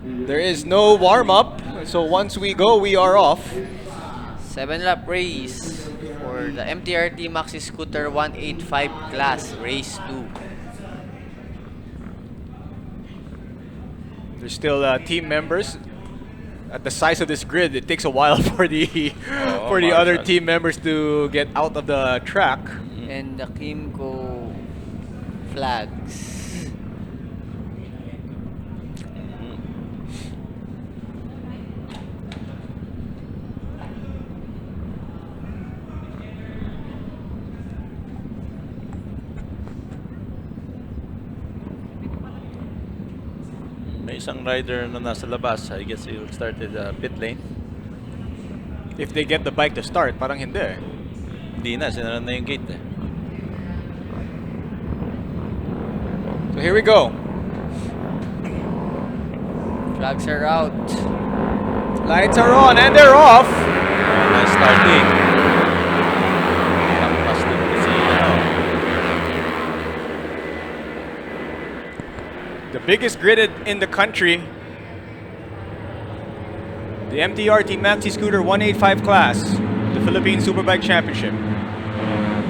There is no warm-up, so once we go, we are off. 7-lap race for the MTRT Maxi Scooter 185 class, race 2. There's still team members. At the size of this grid, it takes a while for the other team members to get out of the track. And the Kimco flags. May isang rider na nasa labas. I guess he'll start the pit lane. If they get the bike to start, parang hindi eh. Hindi na, sinara na yung gate eh. So here we go. Flags are out. Lights are on and they're off. Nice starting. Tampas din kasi The biggest gridded in the country. The MTRT Maxi Scooter 185 class, the Philippine Superbike Championship.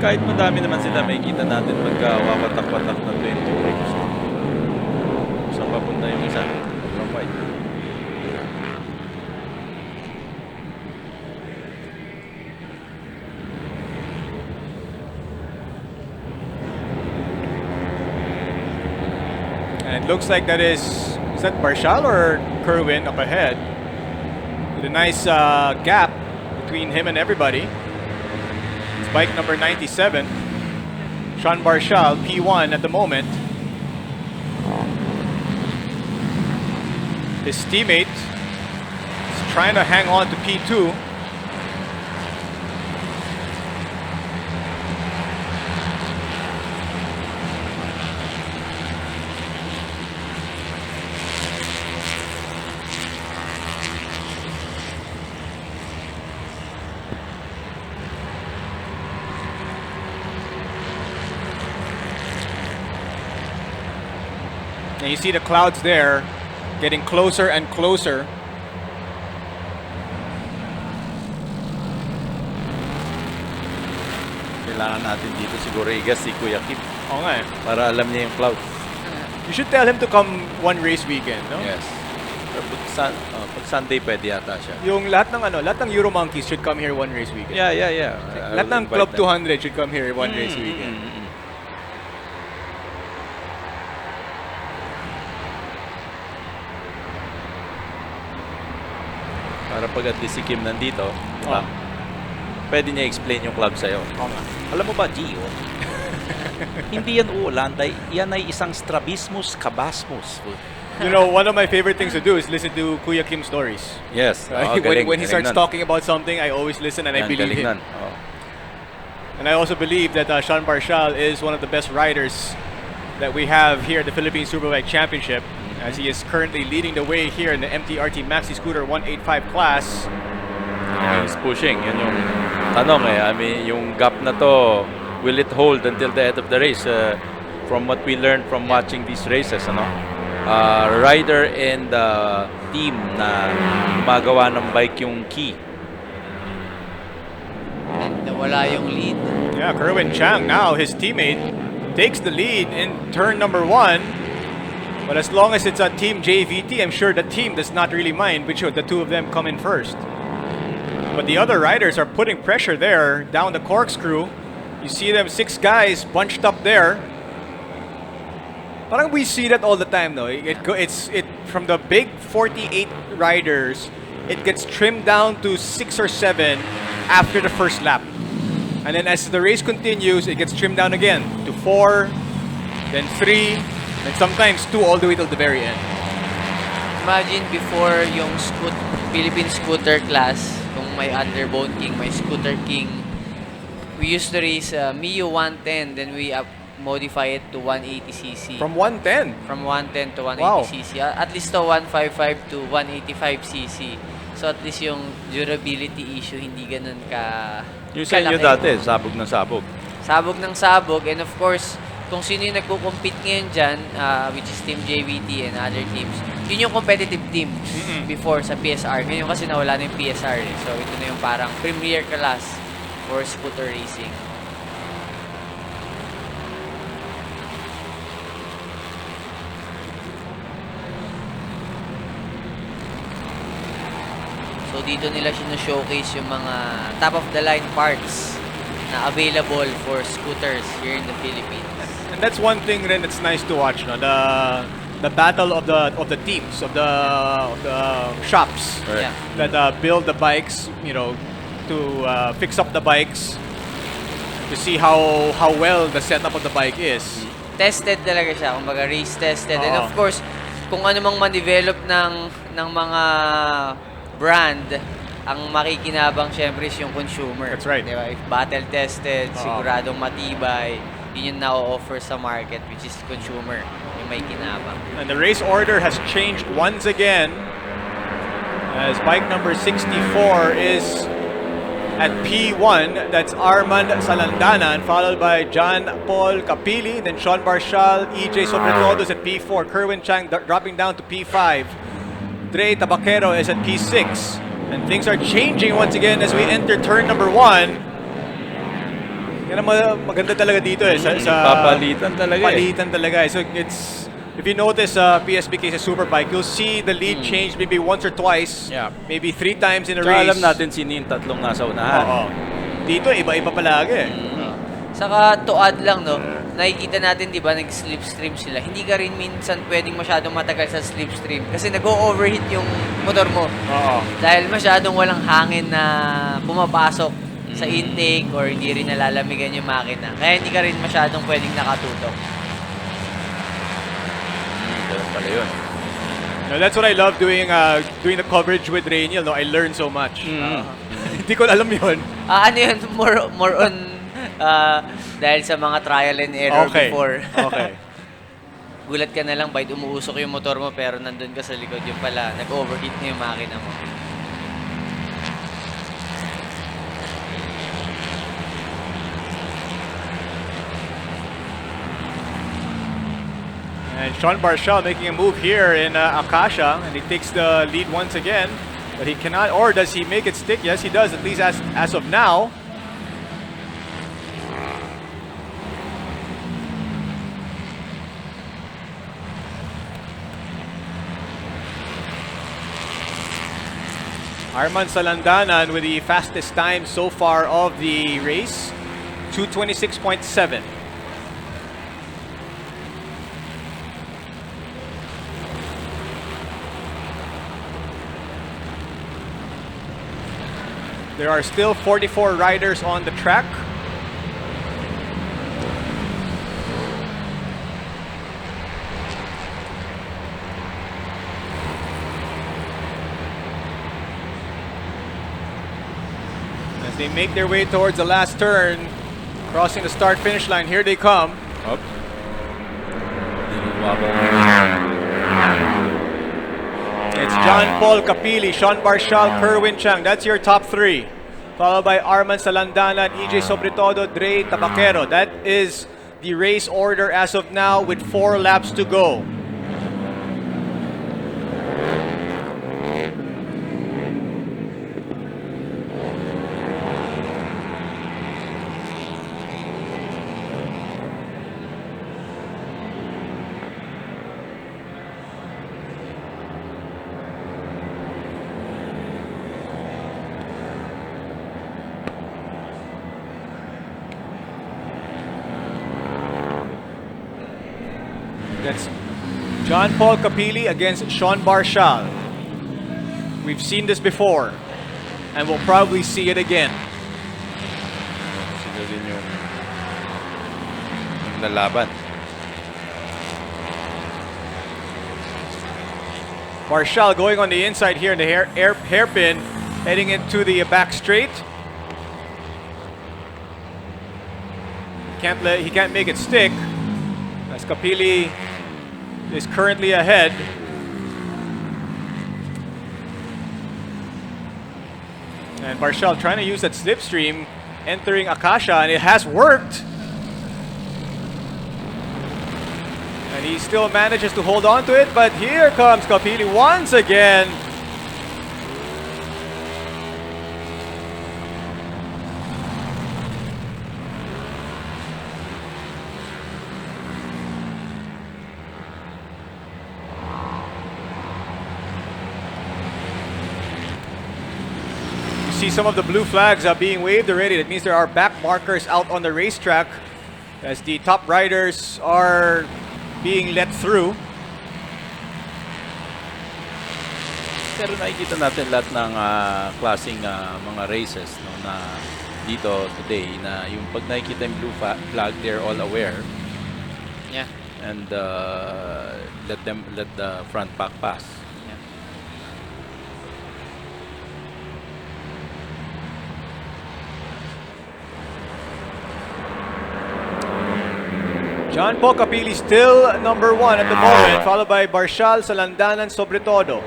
kahit madami naman sila, may kita natin pagka wawatak-watak na 22 rigs. Saan papunta yung isa? From white. And it looks like that is that Barshal or Kerwin up ahead? With a nice gap between him and everybody. It's bike number 97. Sean Barshal, P1 at the moment. His teammate is trying to hang on to P2. And you see the clouds there getting closer and closer. Kailangan natin dito siguro i-guess si Kuya Kim Oo nga eh. para alam niya yung clouds. You should tell him to come one race weekend, no? Yes. Pero pag Sunday pwede yata siya. Yung lahat ng Euro Monkeys should come here one race weekend. Yeah. Lahat ng Club 200 should come here one race weekend. Para pag at least si Kim nandito, diba? Pwede niya explain yung club sa'yo. Alam mo ba, Gio? Hindi yan uulan, yan ay isang strabismus kabasmus. You know, one of my favorite things to do is listen to Kuya Kim stories. Yes. When he starts talking about something, I always listen and I believe him. And I also believe that Sean Barshal is one of the best riders that we have here at the Philippine Superbike Championship, as he is currently leading the way here in the MTRT Maxi Scooter 185 class. He's pushing. Yan yung tanong eh. I mean, yung gap na to, will it hold until the end of the race? From what we learned from watching these races, ano? Rider and team na gumagawa ng bike yung key. Nawala yung lead. Yeah, Kerwin Chang now, his teammate, takes the lead in turn number 1. But as long as it's a team JVT, I'm sure the team does not really mind which of the two of them come in first. But the other riders are putting pressure there down the corkscrew. You see them 6 guys bunched up there. Parang we see that all the time though. It's from the big 48 riders, it gets trimmed down to 6 or 7 after the first lap. And then as the race continues, it gets trimmed down again to 4, then 3, and sometimes 2 all the way till the very end. Imagine before yung Philippine scooter class, kung may Underbone King, may Scooter King, we used to race Mio 110, then we modify it to 180cc. From 110? From 110 to 180cc. Wow. At least to 155 to 185cc. So at least yung durability issue hindi ganun Yung sa inyo dati, sabog ng sabog. Sabog ng sabog. And of course, kung sino yung nagko-compete ngayon dyan, which is Team JVT and other teams, yun yung competitive team before sa PSR. Ngayon kasi nawala na yung PSR eh. So ito na yung parang premier class for scooter racing. So dito nila showcase yung mga top of the line parts na available for scooters here in the Philippines. And that's one thing rin that's nice to watch, no? The battle of the teams of the shops Right. Yeah. that build the bikes, you know, to fix up the bikes to see how well the setup of the bike is. Tested talaga siya, kumbaga race tested. And Oo. of course, kung ano mang ma-develop ng mga brand, ang makikinabang syempre is yung consumer. That's right. Diba? If battle tested, Oo. siguradong matibay, yun yung na-offer sa market, which is consumer, yung may kinabang. And the race order has changed once again as bike number 64 is at P1. That's Armand Salandanan, followed by John Paul Capili, then Sean Barshal, EJ Sobretodos at P4, Kerwin Chang dropping down to P5. Dre Tabaquero is at P6. And things are changing once again as we enter turn number 1. Yan ang maganda talaga dito eh. Papalitan talaga eh. Palitan talaga eh. So it's, if you notice PSBK sa Superbike, you'll see the lead change maybe once or twice. Yeah. Maybe 3 times in a Tsaka race. alam natin sino yung tatlong nasa unahan. Oo. Dito iba-iba palagi eh. Saka to add lang, no, nakikita natin, di ba, nag-slipstream sila. Hindi ka rin minsan pwedeng masyadong matagal sa slipstream kasi nag-overheat yung motor mo. Oo. Dahil masyadong walang hangin na pumapasok sa intake or hindi rin nalalamigan yung makina. Kaya hindi ka rin masyadong pwedeng nakatutok. Ganun pala yun. No, that's what I love doing the coverage with Rainiel. No, I learn so much. Hindi ko alam yun. Ano yun, more on dahil sa mga trial and error Okay. before. Okay. Gulat ka na lang, bait umuusok yung motor mo pero nandun ka sa likod, yung pala, nag-overheat na yung makina mo. And Sean Barshal making a move here in Akasha, and he takes the lead once again. But he cannot, or does he make it stick? Yes, he does, at least as of now. Arman Salandanan with the fastest time so far of the race, 2:26.7. There are still 44 riders on the track. As they make their way towards the last turn, crossing the start-finish line, here they come. Hop. Wobble. It's John Paul Capili, Sean Barshal, Kerwin Chang. That's your top 3. Followed by Arman Salandanan, EJ Sobretodo, Dre Tabaquero. That is the race order as of now with 4 laps to go. That's John Paul Capili against Sean Barshal. We've seen this before, and we'll probably see it again. Sila din yung nalaban. Barshal going on the inside here in the hairpin, heading into the back straight. He can't make it stick, as Capili is currently ahead. And Barshal trying to use that slipstream, entering Akasha, and it has worked. And he still manages to hold on to it, but here comes Kapili once again. See some of the blue flags are being waved already. That means there are back markers out on the racetrack as the top riders are being let through. Pero nakikita natin lahat ng klaseng mga races no, na dito today na yung pag nakikita yung blue flag, they're all aware. Yeah. And let the front pack pass. John Paul Kapili still number 1 at the moment, followed by Barshal, Salandanan, Sobretodo.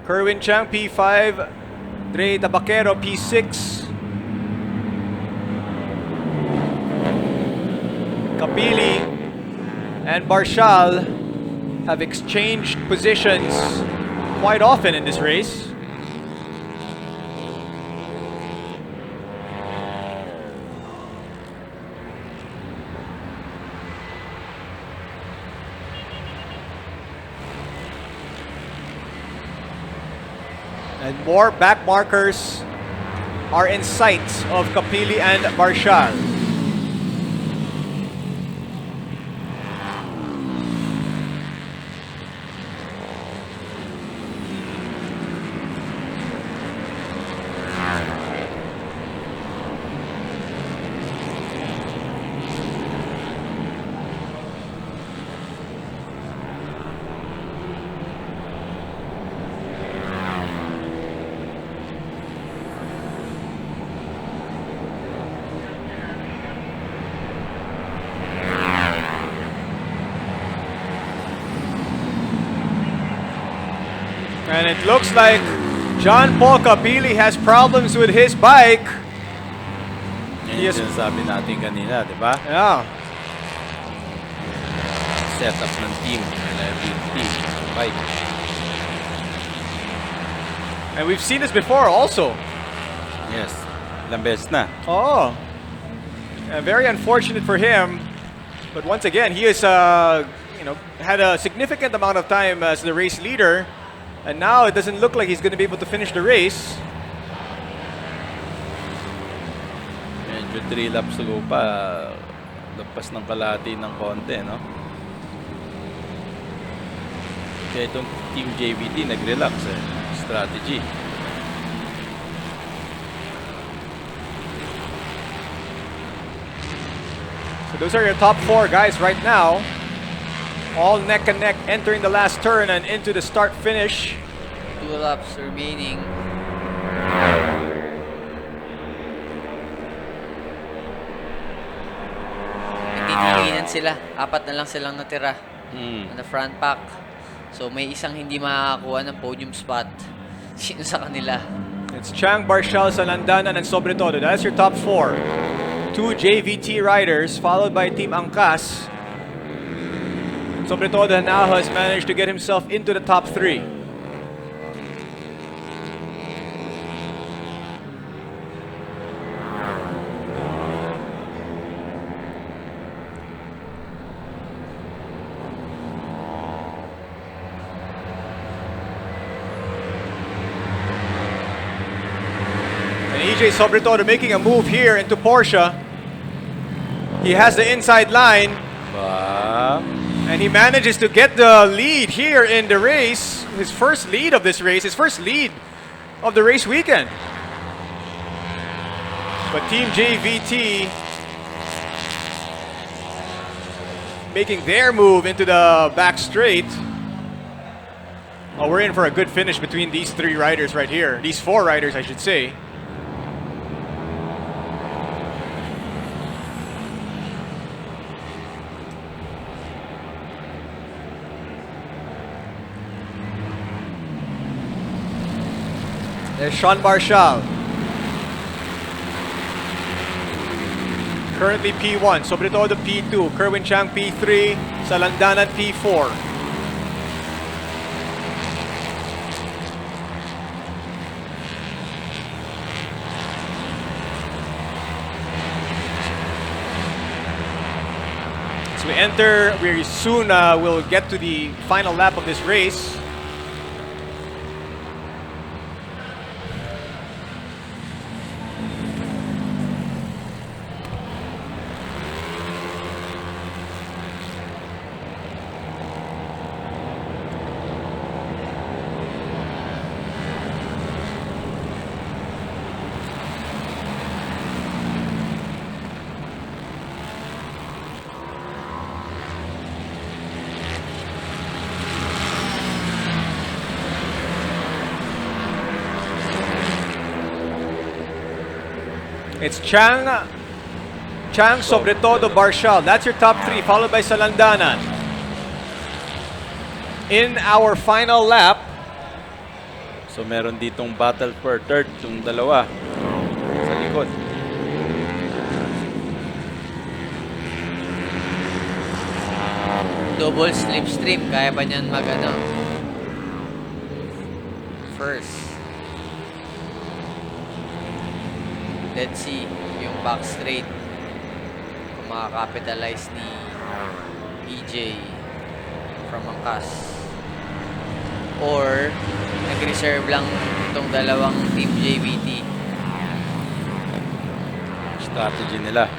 Kerwin Chang, P5. Dre Tabaquero, P6. Kapili and Barshal have exchanged positions quite often in this race. And more back markers are in sight of Kapili and Barshal. And it looks like John Paul Kapili has problems with his bike. Yan yung sinasabi natin kanina, di ba? Yeah. Setup ng team, reliability, bike. And we've seen this before also. Yes, ilang beses na. Oh. Very unfortunate for him. But once again, he has had a significant amount of time as the race leader. And now it doesn't look like he's going to be able to finish the race. Medyo 3 laps to go pa. Lagpas ng kalahati ng konti, no? Kaya itong Team JVT nag-relax strategy. So those are your top 4 guys right now. All neck and neck entering the last turn and into the start-finish. 2 laps remaining. Nagtitilinan sila. 4 na lang silang natira on the front pack. So may isang hindi makakakuha ng podium spot. Sino sa kanila? It's Chang, Barshal, Salandanan, and Sobretodo. That's your top 4. 2 JVT riders, followed by Team Angkas. Sobretodo now has managed to get himself into the top 3. And EJ Sobretodo making a move here into Porsche. He has the inside line. And he manages to get the lead here in the race. His first lead of this race. His first lead of the race weekend. But Team JVT making their move into the back straight. Oh, we're in for a good finish between these 3 riders right here. These 4 riders, I should say. There's Sean Barshal. currently P1, sobre todo P2, Kerwin Chang P3, Salandanan P4. As we enter, we soon will get to the final lap of this race. It's Chang, sobre todo, Barshal. That's your top three, followed by Salandanan. In our final lap, So meron ditong battle for third, yung dalawa sa likod. Double slipstream. Kaya ba niyan mag-ano? First. Let's see yung back straight. Kung makakapitalize ni EJ from angkas. Or nag-reserve lang itong dalawang Team JVT. Strategy nila.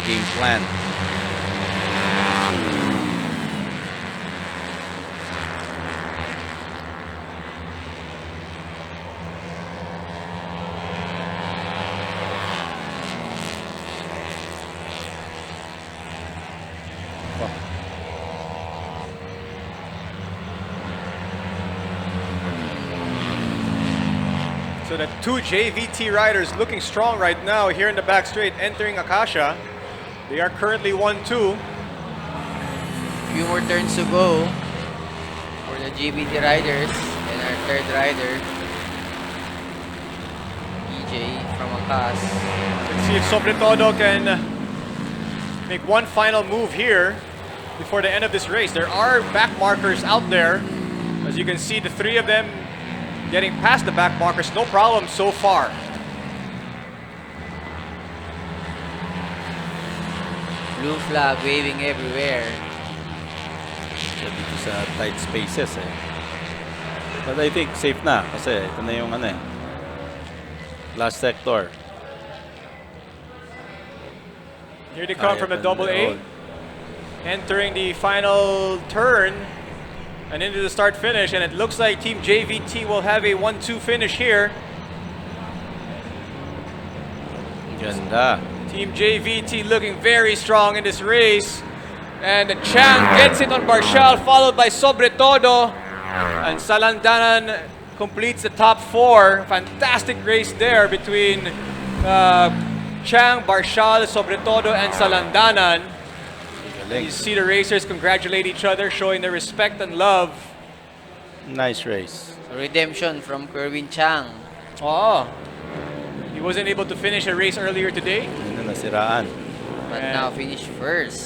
Game plan. so the two JVT riders looking strong right now here in the back straight, entering Akasha. They are currently 1-2. Few more turns to go for the JVT riders and our third rider, EJ from angkas. Let's see if Sobre Todo can make one final move here before the end of this race. There are back markers out there. As you can see, the three of them getting past the back markers, no problem so far. Blue flag waving everywhere. Dito sa tight spaces eh. But I think safe na kasi ito na yung ano eh. Last sector. Here they come from the Kaya double A, hold. entering the final turn and into the start finish, and it looks like Team JVT will have a 1-2 finish here. Ganda. Team JVT looking very strong in this race. And Chang gets it on Barshal, followed by Sobre Todo. And Salandanan completes the top four. Fantastic race there between Chang, Barshal, Sobre Todo, and Salandanan. You see the racers congratulate each other, showing their respect and love. Nice race. Redemption from Kerwin Chang. Oh, he wasn't able to finish a race earlier today. Ano nasiraan. But now finish first.